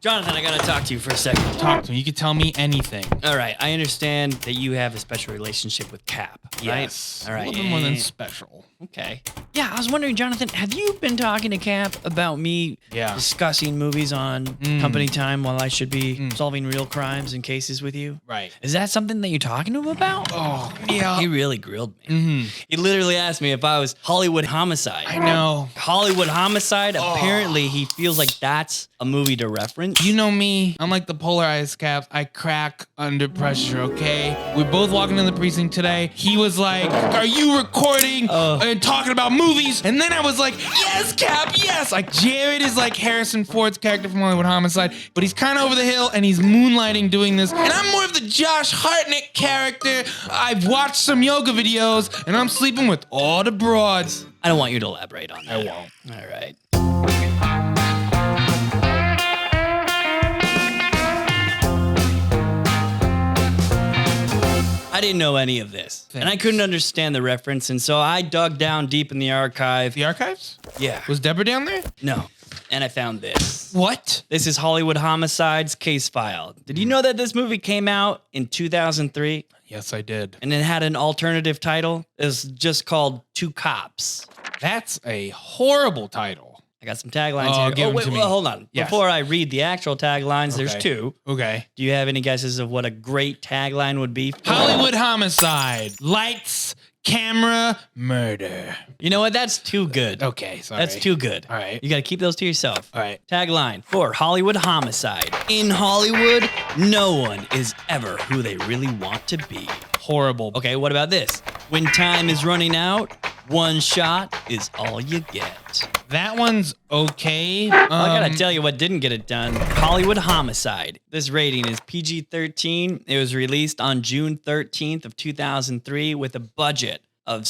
Jonathan, I gotta talk to you for a second. Talk to me. You can tell me anything. All right, I understand that you have a special relationship with Cap, right? Yes. All right. A little more than special. Okay. Yeah, I was wondering, Jonathan, have you been talking to Cap about me discussing movies on company time while I should be solving real crimes and cases with you? Right. Is that something that you're talking to him about? Oh, yeah. He really grilled me. He literally asked me if I was Hollywood Homicide. I know. Hollywood Homicide, apparently he feels like that's a movie to reference. You know me. I'm like the polarized Cap. I crack under pressure, okay? We're both walking in the precinct today. He was like, are you recording and talking about movies? And then I was like, yes, Cap, yes. Like, Jared is like Harrison Ford's character from Hollywood Homicide, but he's kind of over the hill and he's moonlighting doing this. And I'm more of the Josh Hartnett character. I've watched some yoga videos and I'm sleeping with all the broads. I don't want you to elaborate on that. I won't. All right. I didn't know any of this. Thanks. And I couldn't understand the reference, and so I dug down deep in the archive. The archives? Yeah. Was Deborah down there? No. And I found this. What? This is Hollywood Homicide's case file. Did you know that this movie came out in 2003? Yes, I did. And it had an alternative title? It was just called Two Cops. That's a horrible title. I got some taglines here. Give them wait, to me. well, hold on. Yes. Before I read the actual taglines, there's two. Okay. Do you have any guesses of what a great tagline would be? Hollywood Homicide. Lights, camera, murder. You know what? That's too good. Okay, sorry. That's too good. All right. You got to keep those to yourself. All right. Tagline for Hollywood Homicide. In Hollywood, no one is ever who they really want to be. Horrible. Okay, what about this? When time is running out, one shot is all you get. That one's okay. I gotta tell you what didn't get it done. Hollywood Homicide. This rating is PG-13. It was released on June 13th of 2003 with a budget of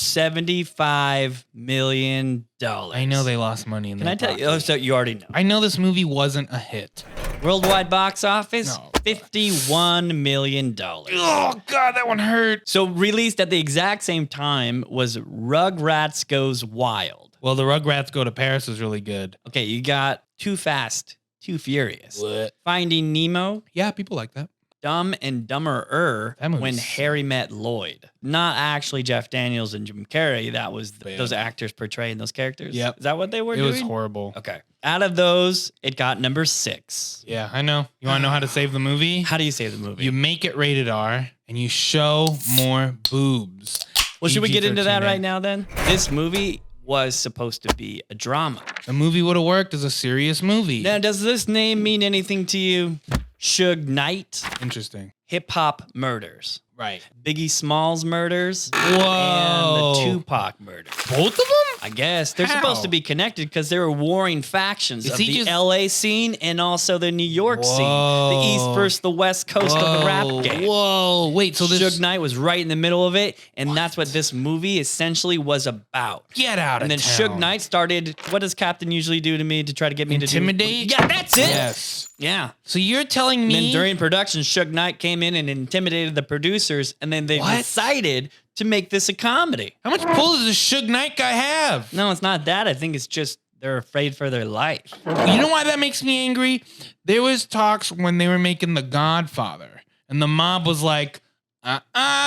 $75 million. I know they lost money in that. Can I tell you? Oh, so you already know. I know this movie wasn't a hit. Worldwide box office, No. $51 million. Oh, God, that one hurt. So released at the exact same time was Rugrats Goes Wild. Well, the Rugrats Go to Paris was really good. Okay, you got Too Fast, Too Furious. What? Finding Nemo, Yeah, people like that. Dumb and Dumber That movie's When sick. Harry Met Lloyd. Not actually Jeff Daniels and Jim Carrey. That was those actors portraying those characters. Yep. Is that what they were It doing? was horrible. Okay. Out of those, it got number 6. Yeah, I know. You want to know how to save the movie? How do you say the movie? You make it rated R and you show more boobs. Well, should we get into that PG-13, right now then? This movie was supposed to be a drama. The movie would have worked as a serious movie. Now, does this name mean anything to you? Suge Knight, Interesting. Hip Hop Murders, Right. Biggie Smalls Murders, Whoa. and the Tupac Murders. Both of them? I guess they're How? supposed to be connected because they were warring factions Is of he the just- LA scene and also the New York scene, the Whoa. East versus the West Coast of the rap game. Whoa. Wait, so this... Suge Knight was right in the middle of it, and that's what this movie essentially was about. Get out of And then town. Suge Knight started. What does Captain usually do to me to try to get me Intimidate? to do? Yeah, that's it. Yes. Yeah. So you're telling And then me... during production, Suge Knight came in and intimidated the producers, and then they What? decided to make this a comedy. How much pull does this Suge Knight guy have? No, it's not that. I think it's just they're afraid for their life. You know why that makes me angry? There was talks when they were making The Godfather, and the mob was like,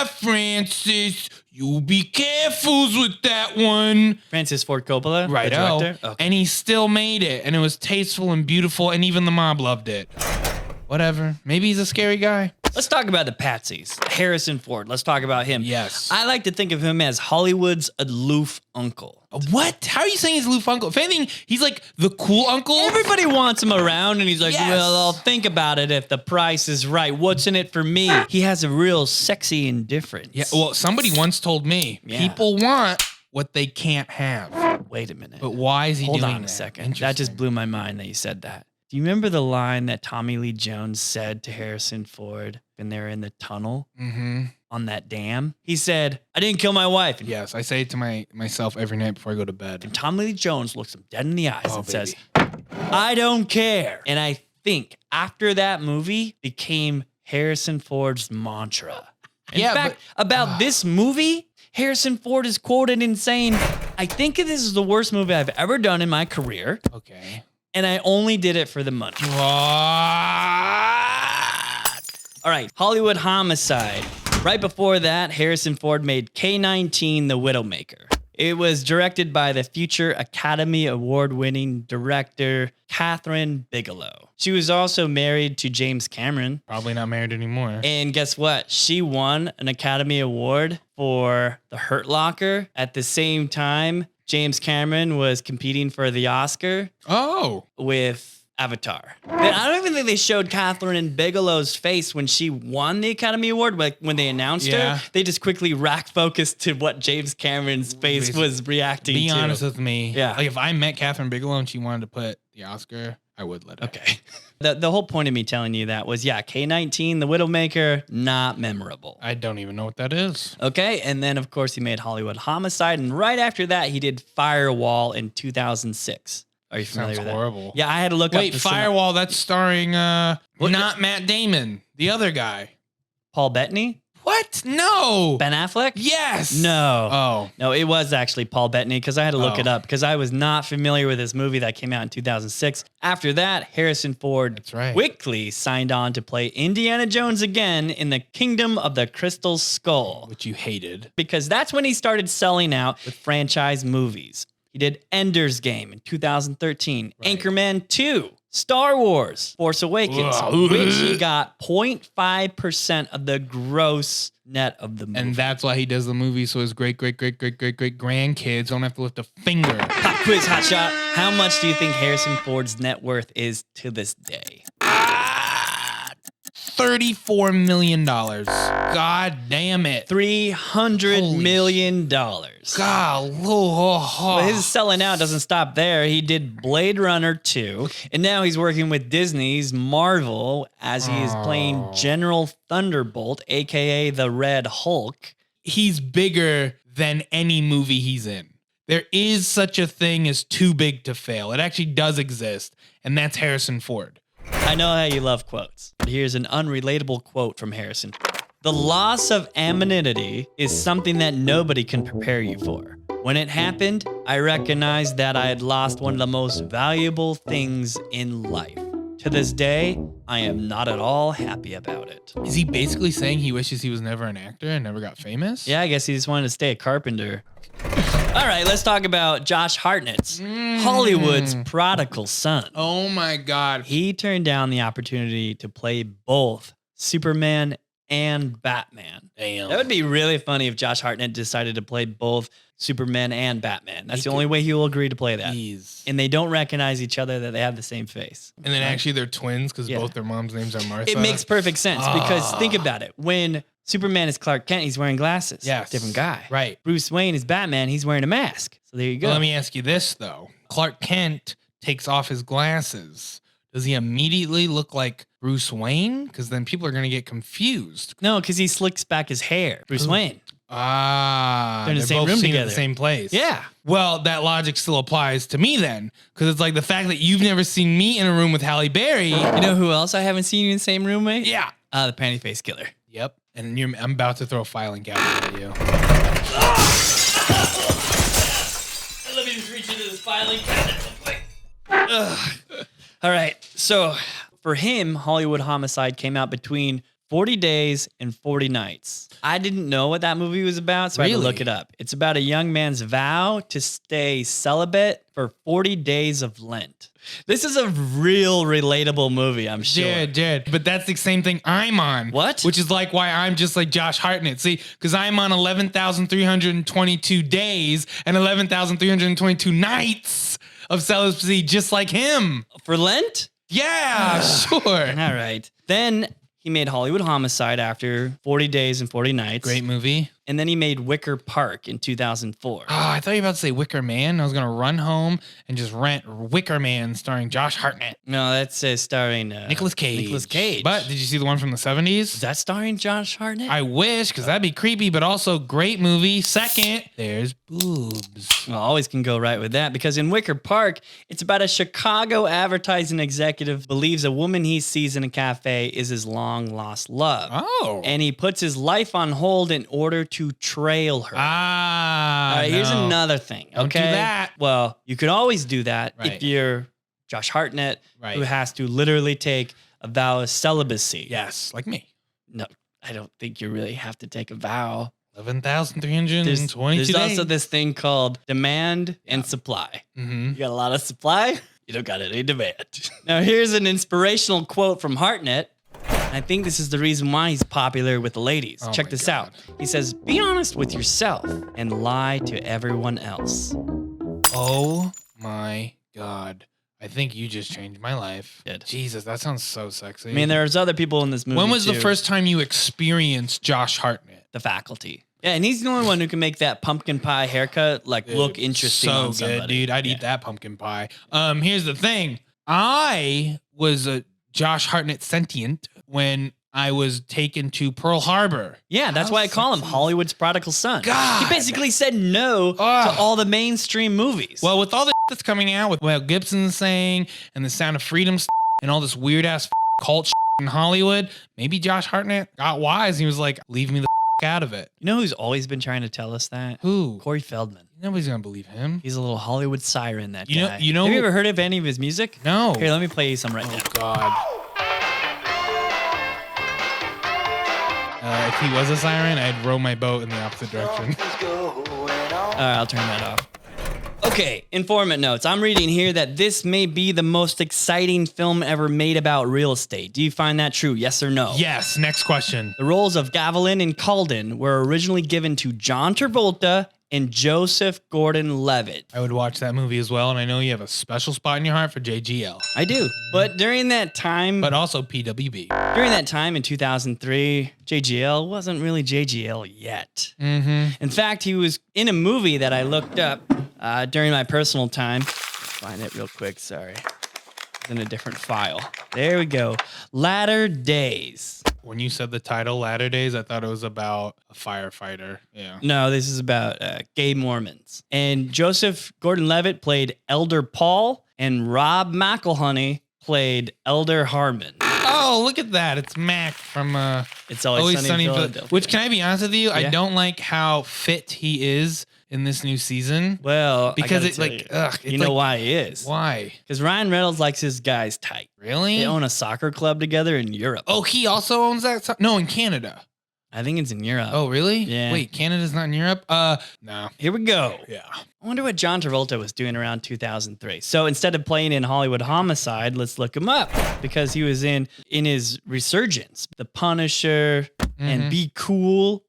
Francis, you be careful with that one. Francis Ford Coppola, Right, the director. Okay. And he still made it, and it was tasteful and beautiful, and even the mob loved it. Whatever. Maybe he's a scary guy. Let's talk about the Patsies. Harrison Ford. Let's talk about him. Yes. I like to think of him as Hollywood's aloof uncle. What? How are you saying he's Luke Uncle? If anything, he's like the cool uncle. Everybody wants him around, and he's like, Yes. well, I'll think about it if the price is right. What's in it for me? He has a real sexy indifference. Yeah. Well, somebody once told me Yeah. people want what they can't have. Wait a minute. But why is he Hold doing on a that? second. That just Interesting. blew my mind that you said that. Do you remember the line that Tommy Lee Jones said to Harrison Ford when they were in the tunnel on that dam? He said, I didn't kill my wife. And, Yes, I say it to myself every night before I go to bed. and Tommy Lee Jones looks him dead in the eyes and says, baby. I don't care. And I think after that movie became Harrison Ford's mantra. In fact, about this movie, Harrison Ford is quoted in saying, I think this is the worst movie I've ever done in my career. Okay. And I only did it for the money. What? right, Hollywood Homicide. Right before that, Harrison Ford made K-19, The Widowmaker. It was directed by the future Academy Award-winning director Catherine Bigelow. She was also married to James Cameron. Probably not married anymore. And guess what? She won an Academy Award for The Hurt Locker. At the same time, James Cameron was competing for the Oscar with Avatar. I don't even think they showed Catherine Bigelow's face when she won the Academy Award. Like when they announced her, they just quickly rack focused to what James Cameron's face was reacting to. Be honest with me. Yeah. Like if I met Catherine Bigelow and she wanted to put the Oscar, I would let her. Okay. The whole point of me telling you that was, K-19, The Widowmaker, not memorable. I don't even know what that is. Okay. And then, of course, he made Hollywood Homicide. And right after that, he did Firewall in 2006. Are you familiar with that? Horrible. Yeah, I had to look up. Wait, Firewall, that's starring not Matt Damon, the other guy. Paul Bettany? What? No. Ben Affleck? Yes. No. Oh. No, it was actually Paul Bettany because I had to look it up because I was not familiar with this movie that came out in 2006. After that, Harrison Ford quickly signed on to play Indiana Jones again in the Kingdom of the Crystal Skull. Which you hated. Because that's when he started selling out with franchise movies. He did Ender's Game in 2013, Anchorman 2, Star Wars, Force Awakens, which he got 0.5% of the gross net of the movie. And that's why he does the movie, so his great grandkids don't have to lift a finger. Pop quiz, hotshot. How much do you think Harrison Ford's net worth is to this day? $34 million. God damn it. $300 million. God. But his selling out doesn't stop there. He did Blade Runner 2, and now he's working with Disney's Marvel as he is playing General Thunderbolt, a.k.a. the Red Hulk. He's bigger than any movie he's in. There is such a thing as too big to fail. It actually does exist, and that's Harrison Ford. I know how you love quotes, but here's an unrelatable quote from Harrison. The loss of anonymity is something that nobody can prepare you for. When it happened, I recognized that I had lost one of the most valuable things in life. To this day, I am not at all happy about it. Is he basically saying he wishes he was never an actor and never got famous? Yeah, I guess he just wanted to stay a carpenter. All right, let's talk about Josh Hartnett's Hollywood's prodigal son. Oh my God. He turned down the opportunity to play both Superman and Batman. Damn. That would be really funny if Josh Hartnett decided to play both Superman and Batman. That's the only way he will agree to play that. Jeez. And they don't recognize each other, that they have the same face. And then actually they're twins because both their moms' names are Martha. It makes perfect sense because think about it. When Superman is Clark Kent, he's wearing glasses. Yes. Different guy. Right. Bruce Wayne is Batman, he's wearing a mask. So there you go. Well, let me ask you this, though. Clark Kent takes off his glasses. Does he immediately look like Bruce Wayne? Because then people are going to get confused. No, because he slicks back his hair. Bruce Wayne. Ah. They're in the same both room seen together. At the same place. Yeah. Well, that logic still applies to me then. Because it's like the fact that you've never seen me in a room with Halle Berry. You know who else I haven't seen you in the same room with? Yeah. The Panty Face Killer. Yep. And I'm about to throw a filing cabinet at you. Let me just reach into this filing cabinet real quick. All right. So for him, Hollywood Homicide came out between 40 Days and 40 Nights. I didn't know what that movie was about, so I had to look it up. It's about a young man's vow to stay celibate for 40 days of Lent. This is a real relatable movie, I'm sure. Jared, but that's the same thing I'm on. What? Which is like why I'm just like Josh Hartnett. See, because I'm on 11,322 days and 11,322 nights of celibacy, just like him. For Lent? Yeah, sure. All right. Then he made Hollywood Homicide after 40 Days and 40 Nights. Great movie. And then he made Wicker Park in 2004. Oh, I thought you were about to say Wicker Man. I was going to run home and just rent Wicker Man starring Josh Hartnett. No, that's starring Nicolas Cage. Nicolas Cage. But did you see the one from the 70s? Is that starring Josh Hartnett? I wish, because that'd be creepy, but also great movie. Second, there's boobs. Well, always can go right with that, because in Wicker Park, it's about a Chicago advertising executive believes a woman he sees in a cafe is his long-lost love. Oh. And he puts his life on hold in order to trail her. Ah, All right, here's another thing. Okay. Don't do that. Well, you could always do that Right. if you're Josh Hartnett, Right. who has to literally take a vow of celibacy. Yes, like me. No, I don't think you really have to take a vow. 11,322 There's also this thing called demand and supply. Mm-hmm. You got a lot of supply, you don't got any demand. Now, here's an inspirational quote from Hartnett. I think this is the reason why he's popular with the ladies. Check this out. He says, be honest with yourself and lie to everyone else. Oh my God. I think you just changed my life. Did. Jesus, that sounds so sexy. I mean, there's other people in this movie. When was too. the first time you experienced Josh Hartnett? The Faculty. Yeah, and he's the only one who can make that pumpkin pie haircut look interesting so on somebody. Good, dude. I'd eat that pumpkin pie. Here's the thing. I was a Josh Hartnett sentient when I was taken to Pearl Harbor. Yeah, that's why I call him Hollywood's prodigal son. God. He basically said no to all the mainstream movies. Well, with all the that's coming out with what Gibson's saying and the Sound of Freedom and all this weird ass cult in Hollywood, maybe Josh Hartnett got wise. He was like, leave me the out of it. You know who's always been trying to tell us that? Who? Corey Feldman. Nobody's gonna believe him. He's a little Hollywood siren, that guy. You know. Have you ever heard of any of his music? No. Here, let me play you some right now. God. If he was a siren, I'd row my boat in the opposite direction. All right, I'll turn that off. Okay, informant notes. I'm reading here that this may be the most exciting film ever made about real estate. Do you find that true? Yes or no? Yes. Next question. The roles of Gavilan and Calden were originally given to John Travolta and Joseph Gordon-Levitt. I would watch that movie as well, and I know you have a special spot in your heart for JGL. I do. But during that time... But also PWB. During that time in 2003, JGL wasn't really JGL yet. Mm-hmm. In fact, he was in a movie that I looked up during my personal time. Find it real quick, sorry. It's in a different file. There we go. Latter Days. When you said the title, Latter Days, I thought it was about a firefighter. Yeah. No, this is about gay Mormons. And Joseph Gordon-Levitt played Elder Paul, and Rob McElhenney played Elder Harmon. Oh, look at that. It's Mac from It's Always Sunny in Philadelphia. Which, can I be honest with you? I don't like how fit he is in this new season. Well, because it's like, you know why he is. Why? Because Ryan Reynolds likes his guys tight. Really? They own a soccer club together in Europe. Oh, he also owns that? No, in Canada. I think it's in Europe. Oh, really? Yeah. Wait, Canada's not in Europe? No. Here we go. Yeah. I wonder what John Travolta was doing around 2003. So instead of playing in Hollywood Homicide, let's look him up, because he was in his resurgence, The Punisher and Be Cool.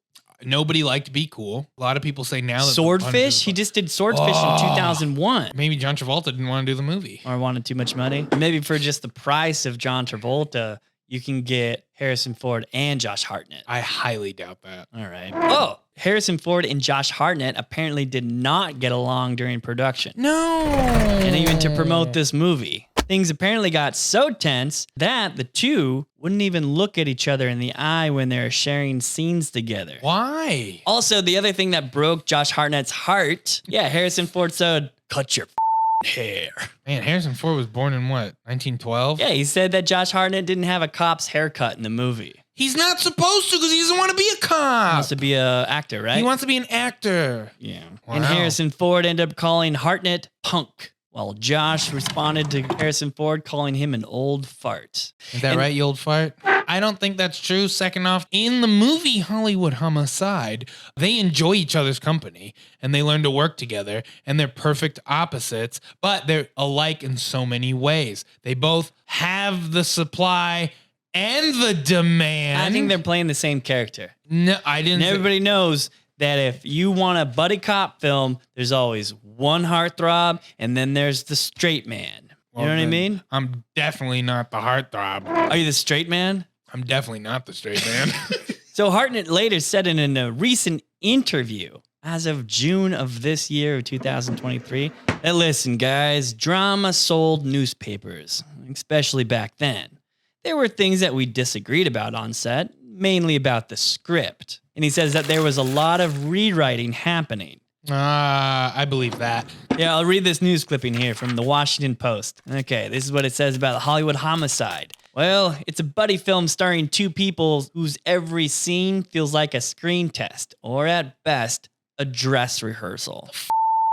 Nobody liked Be Cool. A lot of people say now that Swordfish. He just did Swordfish in 2001. Maybe John Travolta didn't want to do the movie. Or wanted too much money. Maybe for just the price of John Travolta, you can get Harrison Ford and Josh Hartnett. I highly doubt that. All right. Oh, Harrison Ford and Josh Hartnett apparently did not get along during production. No. And even to promote this movie. Things apparently got so tense that the two wouldn't even look at each other in the eye when they're sharing scenes together. Why? Also, the other thing that broke Josh Hartnett's heart, Harrison Ford said, cut your hair. Man, Harrison Ford was born in what, 1912? Yeah, he said that Josh Hartnett didn't have a cop's haircut in the movie. He's not supposed to, because he doesn't want to be a cop. He wants to be an actor, right? He wants to be an actor. Yeah. Wow. And Harrison Ford ended up calling Hartnett punk, while Josh responded to Harrison Ford calling him an old fart. Is that right, you old fart? I don't think that's true. Second off, in the movie Hollywood Homicide, they enjoy each other's company and they learn to work together, and they're perfect opposites, but they're alike in so many ways. They both have the supply and the demand. I think they're playing the same character. No, I didn't. And everybody knows that if you want a buddy cop film, there's always one heartthrob, and then there's the straight man. You know what I mean? I'm definitely not the heartthrob. Are you the straight man? I'm definitely not the straight man. So Hartnett later said in a recent interview, as of June of this year, of 2023, that listen, guys, drama sold newspapers, especially back then. There were things that we disagreed about on set, mainly about the script. And he says that there was a lot of rewriting happening. I believe that. Yeah, I'll read this news clipping here from the Washington Post. Okay, this is what it says about Hollywood Homicide. Well, it's a buddy film starring two people whose every scene feels like a screen test, or at best, a dress rehearsal.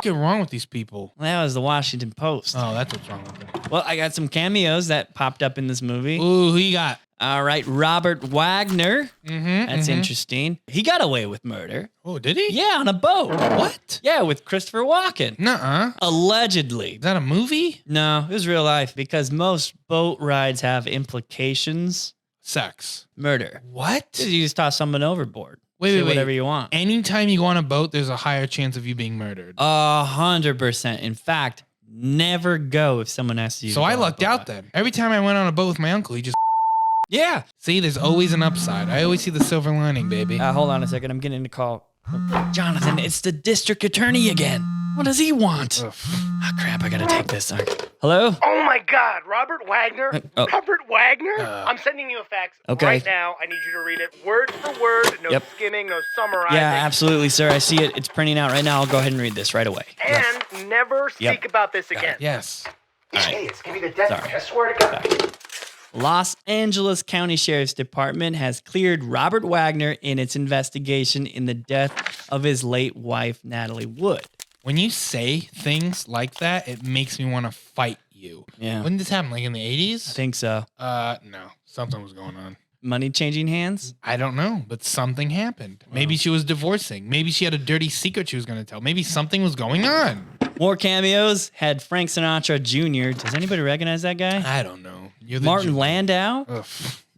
What's wrong with these people? Well, that was the Washington Post. Oh, that's what's wrong with them. Well, I got some cameos that popped up in this movie. Ooh, who you got? All right, Robert Wagner. That's interesting. He got away with murder. Oh, did he? Yeah, on a boat. What? Yeah, with Christopher Walken. Nuh-uh. Allegedly. Is that a movie? No, it was real life because most boat rides have implications. Sex. Murder. What? You just toss someone overboard. Wait, Say whatever you want. Anytime you go on a boat, there's a higher chance of you being murdered. 100%. In fact, never go if someone asks you. So I lucked out then. Every time I went on a boat with my uncle, he just... Yeah. See, there's always an upside. I always see the silver lining, baby. Hold on a second. I'm getting a call. Jonathan, it's the district attorney again. What does he want? Ugh. Oh, crap. I got to take this. Hello? Oh my God, Robert Wagner? Robert Wagner? I'm sending you a fax right now. I need you to read it word for word. No skimming, no summarizing. Yeah, absolutely, sir. I see it. It's printing out right now. I'll go ahead and read this right away. And never speak about this again. Yes. Idiots, give me the death. I swear to God. Los Angeles County Sheriff's Department has cleared Robert Wagner in its investigation in the death of his late wife, Natalie Wood. When you say things like that, it makes me want to fight you. Yeah. When did this happen? Like in the 80s? I think so. No. Something was going on. Money changing hands? I don't know, but something happened. Maybe she was divorcing. Maybe she had a dirty secret she was going to tell. Maybe something was going on. More cameos had Frank Sinatra Jr. Does anybody recognize that guy? I don't know. You're Martin Landau? Ugh.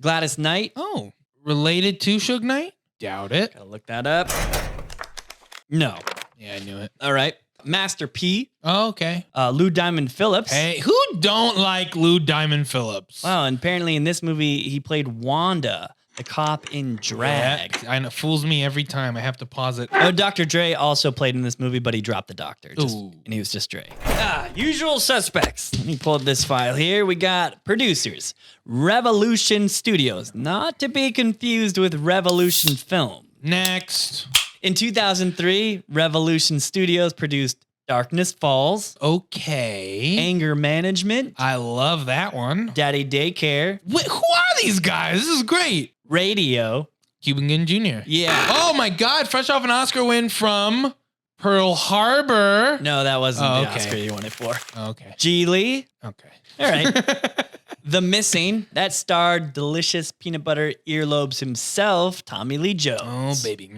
Gladys Knight? Oh, related to Suge Knight? Doubt it. Gotta look that up. No. Yeah, I knew it. All right. Master P. Oh, okay. Lou Diamond Phillips. Hey, who don't like Lou Diamond Phillips? Wow, and apparently in this movie, he played Wanda, the cop in Drag. Yeah, and it fools me every time. I have to pause it. Oh, Dr. Dre also played in this movie, but he dropped the doctor. And he was just Dre. Usual suspects. Let me pull up this file here. We got producers. Revolution Studios. Not to be confused with Revolution Film. Next. In 2003, Revolution Studios produced Darkness Falls. Okay. Anger Management. I love that one. Daddy Daycare. Wait, who are these guys? This is great. Radio. Cuban Gooding Jr. Yeah. Oh my God! Fresh off an Oscar win from Pearl Harbor. No, that wasn't the Oscar you won it for. Okay. Geely. Okay. All right. The Missing. That starred delicious peanut butter earlobes himself, Tommy Lee Jones. Oh, baby.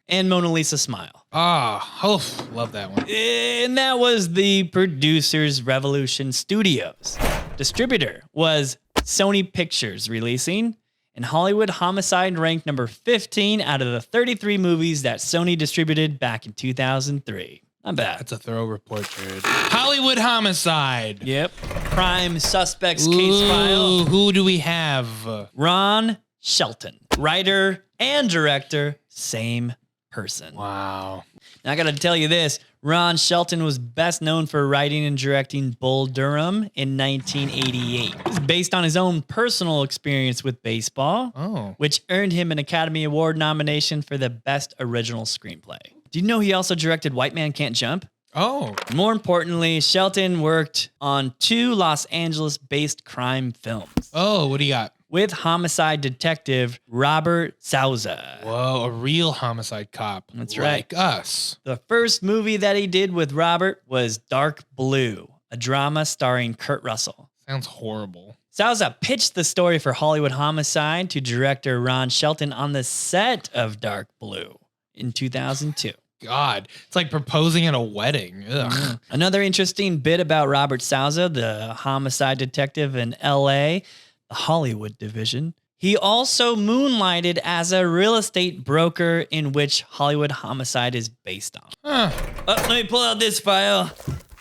And Mona Lisa Smile. Love that one. And that was the producers Revolution Studios. Distributor was Sony Pictures releasing, and Hollywood Homicide ranked number 15 out of the 33 movies that Sony distributed back in 2003. Not bad. That's a thorough report, Jared. Hollywood Homicide. Yep. Prime Suspects case file. Who do we have? Ron Shelton. Writer and director, same person. Wow. Now, I got to tell you this. Ron Shelton was best known for writing and directing Bull Durham in 1988. It was based on his own personal experience with baseball, which earned him an Academy Award nomination for the Best Original Screenplay. Do you know he also directed White Man Can't Jump? Oh. More importantly, Shelton worked on 2 Los Angeles-based crime films. Oh, what do you got? With homicide detective Robert Souza. Whoa, a real homicide cop. That's right. Like us. The first movie that he did with Robert was Dark Blue, a drama starring Kurt Russell. Sounds horrible. Souza pitched the story for Hollywood Homicide to director Ron Shelton on the set of Dark Blue in 2002. God, it's like proposing at a wedding. Ugh. Another interesting bit about Robert Souza, the homicide detective in L.A., the Hollywood division. He also moonlighted as a real estate broker in which Hollywood Homicide is based on. Let me pull out this file.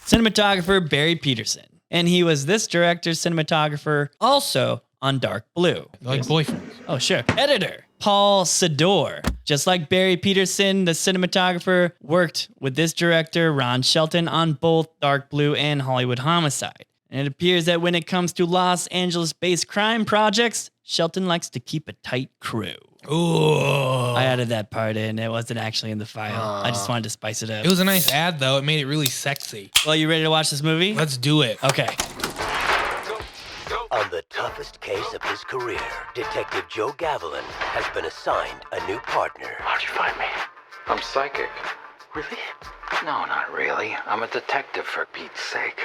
Cinematographer Barry Peterson. And he was this director's cinematographer also on Dark Blue. Like boyfriends. Oh, sure. Editor Paul Sador. Just like Barry Peterson, the cinematographer worked with this director, Ron Shelton, on both Dark Blue and Hollywood Homicide. And it appears that when it comes to Los Angeles-based crime projects, Shelton likes to keep a tight crew. Ooh. I added that part in. It wasn't actually in the file. I just wanted to spice it up. It was a nice ad, though. It made it really sexy. Well, you ready to watch this movie? Let's do it. Okay. On the toughest case of his career, Detective Joe Gavilan has been assigned a new partner. How'd you find me? I'm psychic. Really? No, not really. I'm a detective, for Pete's sake.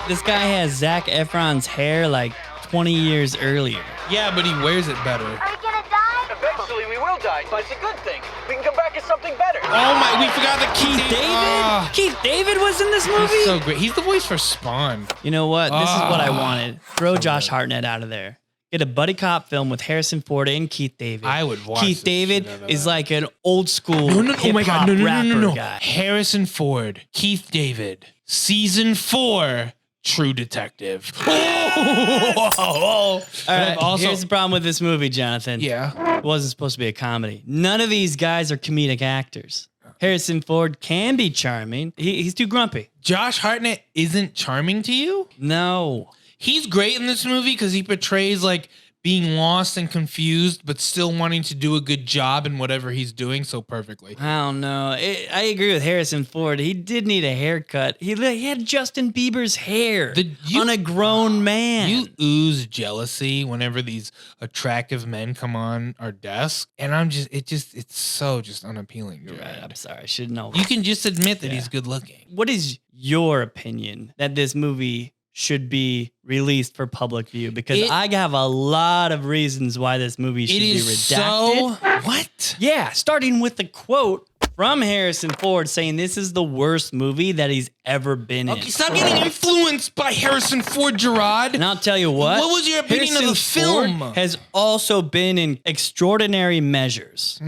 This guy has Zac Efron's hair like 20 years earlier. Yeah, but he wears it better. Are we gonna die? Eventually we will die, but it's a good thing. We can come back as something better. Oh my, we forgot that Keith David? Keith David was in this movie? He's so great. He's the voice for Spawn. You know what? This is what I wanted. Throw Josh Hartnett out of there. Get a buddy cop film with Harrison Ford and Keith David. I would watch Keith the David shit out of is that. like an old school Oh my God, rapper guy. Harrison Ford, Keith David, season 4, True Detective. All right, also- here's the problem with this movie, Jonathan. Yeah. It wasn't supposed to be a comedy. None of these guys are comedic actors. Harrison Ford can be charming. He's too grumpy. Josh Hartnett isn't charming to you? No. He's great in this movie because he portrays like being lost and confused, but still wanting to do a good job in whatever he's doing so perfectly. I don't know. I agree with Harrison Ford. He did need a haircut. He had Justin Bieber's hair on a grown man. You ooze jealousy whenever these attractive men come on our desk, and it's so just unappealing. You're right. I'm sorry. I should know. You can just admit that he's good looking. What is your opinion that this movie should be released for public view? Because I have a lot of reasons why this movie should be redacted. What? Yeah, starting with the quote from Harrison Ford saying this is the worst movie that he's ever been in. Okay, stop getting influenced by Harrison Ford, Gerard. And I'll tell you what. What was your opinion of the Harrison film? Ford has also been in Extraordinary Measures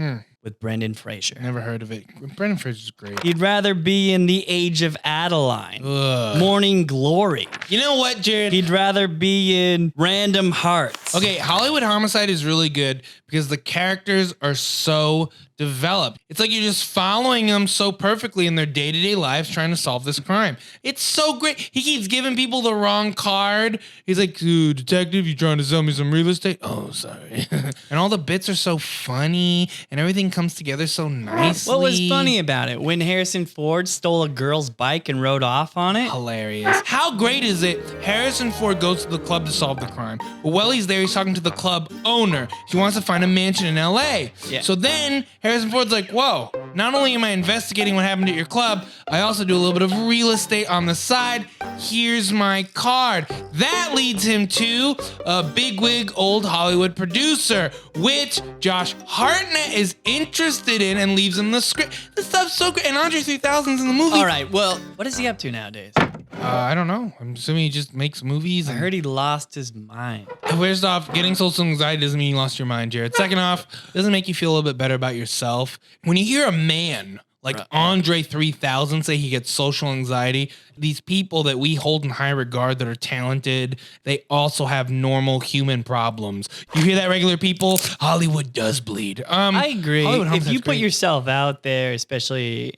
with Brendan Fraser. Never heard of it. Brendan Fraser's great. He'd rather be in The Age of Adeline, Morning Glory. You know what, Jared? He'd rather be in Random Hearts. Okay, Hollywood Homicide is really good because the characters are so developed. It's like you're just following them so perfectly in their day-to-day lives trying to solve this crime. It's so great. He keeps giving people the wrong card. He's like, "Ooh, detective, you trying to sell me some real estate?" Oh, sorry. And all the bits are so funny and everything comes together so nicely. What was funny about it? When Harrison Ford stole a girl's bike and rode off on it? Hilarious. How great is it? Harrison Ford goes to the club to solve the crime. But while he's there, he's talking to the club owner. He wants to find a mansion in LA. Yeah. So then Harrison Ford's like, whoa, not only am I investigating what happened at your club, I also do a little bit of real estate on the side. Here's my card. That leads him to a bigwig old Hollywood producer, which Josh Hartnett is interested in and leaves in the script. This stuff's so great. And Andre 3000's in the movie. All right, well, what is he up to nowadays? I don't know. I'm assuming he just makes movies. I heard he lost his mind. First off, getting social anxiety doesn't mean you lost your mind, Jared. Second off, it doesn't make you feel a little bit better about yourself. When you hear a man like Andre 3000 say he gets social anxiety, these people that we hold in high regard that are talented, they also have normal human problems. You hear that, regular people? Hollywood does bleed. I agree. Hollywood If Homicide's you put great. yourself out there, especially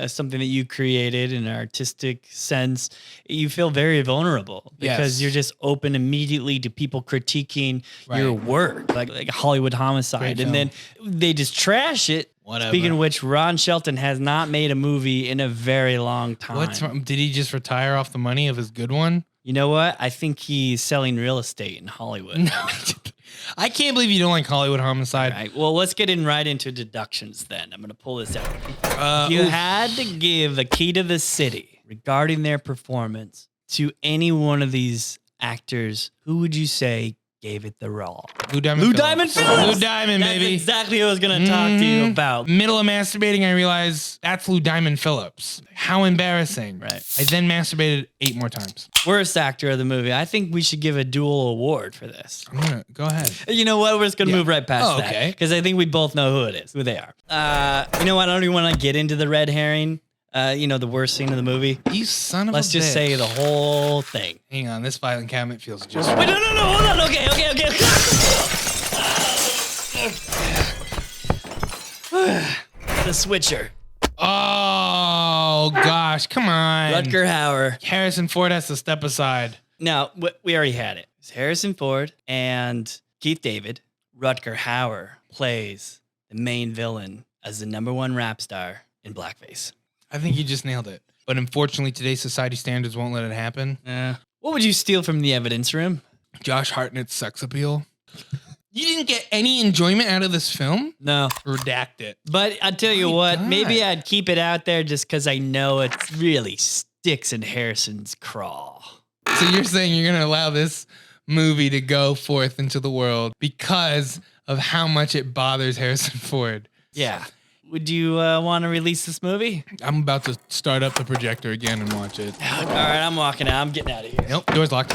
something that you created in an artistic sense, you feel very vulnerable because Yes. you're just open immediately to people critiquing your work, like Hollywood Homicide. Great And then they just trash it. Whatever. Speaking of which, Ron Shelton has not made a movie in a very long time. What's wrong? Did he just retire off the money of his good one? You know what? I think he's selling real estate in Hollywood. I can't believe you don't like Hollywood Homicide. All right, well, let's get right into deductions then. I'm going to pull this out. You had to give a key to the city regarding their performance to any one of these actors. Who would you say gave it the role? Lou Diamond Phillips. Phillips. Lou Diamond, That's baby. exactly what I was going to talk to you about. Middle of masturbating, I realized that's Lou Diamond Phillips. How embarrassing. Right. I then masturbated 8 more times. Worst actor of the movie. I think we should give a dual award for this. I'm gonna go ahead. You know what? We're just going to move right past Oh, that. okay. Because I think we both know who it is, who they are. You know what? I don't even want to get into the red herring. The worst scene of the movie. You son of Let's a just bitch. say the whole thing. Hang on, this filing cabinet feels just Wait, no, hold on. Okay. The switcher. Oh gosh, come on. Rutger Hauer. Harrison Ford has to step aside. Now, we already had it. It's Harrison Ford and Keith David. Rutger Hauer plays the main villain as the #1 rap star in blackface. I think you just nailed it. But unfortunately, today's society standards won't let it happen. What would you steal from the evidence room? Josh Hartnett's sex appeal. You didn't get any enjoyment out of this film? No. Redact it. But I'll tell you My what, God. maybe I'd keep it out there just because I know it really sticks in Harrison's craw. So you're saying you're going to allow this movie to go forth into the world because of how much it bothers Harrison Ford. Yeah. Would you want to release this movie? I'm about to start up the projector again and watch it. All right, I'm walking out. I'm getting out of here. Nope, door's locked.